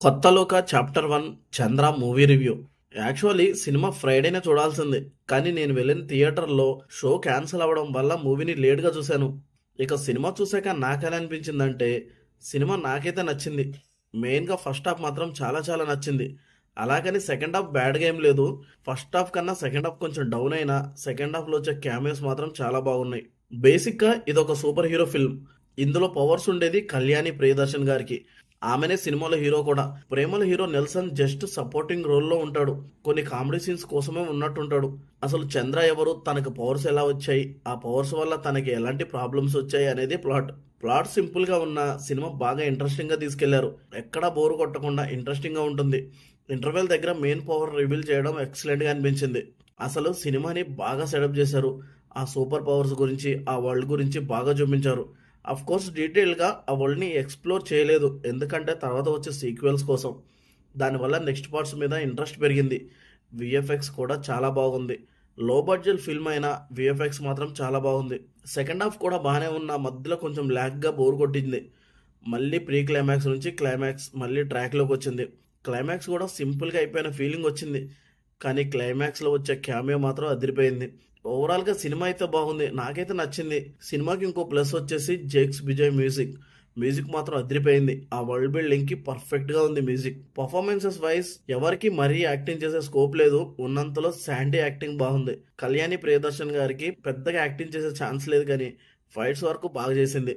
కొత్త లోక చాప్టర్ 1 చంద్ర movie review. Actually cinema ఫ్రైడేనే చూడాల్సింది, కానీ నేను వెళ్ళిన థియేటర్లో షో క్యాన్సిల్ అవ్వడం వల్ల మూవీని లేట్గా చూశాను. ఇక సినిమా చూశాక నాకెలా అనిపించిందంటే, సినిమా నాకైతే నచ్చింది. మెయిన్గా ఫస్ట్ హాఫ్ మాత్రం చాలా చాలా నచ్చింది. అలాగని సెకండ్ హాఫ్ బ్యాడ్గా ఏం లేదు. ఫస్ట్ హాఫ్ కన్నా సెకండ్ హాఫ్ కొంచెం డౌన్ అయినా సెకండ్ హాఫ్లో వచ్చే క్యామియోస్ మాత్రం చాలా బాగున్నాయి. బేసిక్గా ఇదొక సూపర్ హీరో ఫిల్మ్. ఇందులో పవర్స్ ఉండేది కళ్యాణి ప్రియదర్శన్ గారికి. ఆమెనే సినిమాలో హీరో కూడా. ప్రేమల హీరో నెల్సన్ జస్ట్ సపోర్టింగ్ రోల్లో ఉంటాడు. కొన్ని కామెడీ సీన్స్ కోసమే ఉన్నట్టుంటాడు. అసలు చంద్ర ఎవరు, తనకు పవర్స్ ఎలా వచ్చాయి, ఆ పవర్స్ వల్ల తనకి ఎలాంటి ప్రాబ్లమ్స్ వచ్చాయి అనేది ప్లాట్ సింపుల్గా ఉన్న సినిమా బాగా ఇంట్రెస్టింగ్గా తీసుకెళ్లారు. ఎక్కడా బోరు కొట్టకుండా ఇంట్రెస్టింగ్గా ఉంటుంది. ఇంటర్వెల్ దగ్గర మెయిన్ పవర్ రివీల్ చేయడం ఎక్సలెంట్గా అనిపించింది. అసలు సినిమాని బాగా సెటప్ చేశారు. ఆ సూపర్ పవర్స్ గురించి, ఆ వరల్డ్ గురించి బాగా చూపించారు. అఫ్ కోర్స్ డీటెయిల్గా ఆ వరల్డ్ని ఎక్స్ప్లోర్ చేయలేదు, ఎందుకంటే తర్వాత వచ్చే సీక్వెల్స్ కోసం. దానివల్ల నెక్స్ట్ పార్ట్స్ మీద ఇంట్రెస్ట్ పెరిగింది. విఎఫ్ఎక్స్ కూడా చాలా బాగుంది. లో బడ్జెట్ ఫిల్మ్ అయినా విఎఫ్ఎక్స్ మాత్రం చాలా బాగుంది. సెకండ్ హాఫ్ కూడా బాగానే ఉన్న మధ్యలో కొంచెం ల్యాగ్గా బోర్ కొట్టింది. మళ్ళీ ప్రీ క్లైమాక్స్ నుంచి క్లైమాక్స్ మళ్ళీ ట్రాక్లోకి వచ్చింది. క్లైమాక్స్ కూడా సింపుల్గా అయిపోయిన ఫీలింగ్ వచ్చింది, కానీ క్లైమాక్స్లో వచ్చే క్యామియో మాత్రం అదిరిపోయింది. ఓవరాల్గా సినిమా అయితే బాగుంది, నాకైతే నచ్చింది. సినిమాకి ఇంకో ప్లస్ వచ్చేసి జేక్స్ విజయ్ మ్యూజిక్ మాత్రం అదిరిపోయింది. ఆ వరల్డ్ బిల్డింగ్కి పర్ఫెక్ట్గా ఉంది మ్యూజిక్. పర్ఫార్మెన్సెస్ వైజ్ ఎవరికి మరీ యాక్టింగ్ చేసే స్కోప్ లేదు, ఉన్నంతలో శాండీ యాక్టింగ్ బాగుంది. కళ్యాణి ప్రియదర్శన్ గారికి పెద్దగా యాక్టింగ్ చేసే ఛాన్స్ లేదు, కానీ ఫైట్స్ వరకు బాగా చేసింది.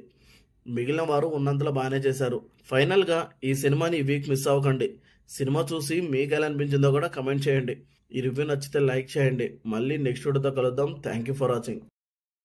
మిగిలిన వారు ఉన్నంతలో బాగానే చేశారు. ఫైనల్గా ఈ సినిమాని ఈ వీక్ మిస్ అవ్వకండి. సినిమా చూసి మీకు ఎలా అనిపించిందో కూడా కమెంట్ చేయండి. ఈ రివ్యూ నచ్చితే లైక్ చేయండి. మళ్ళీ నెక్స్ట్ వీడియోతో కలుద్దాం. Thank you for watching.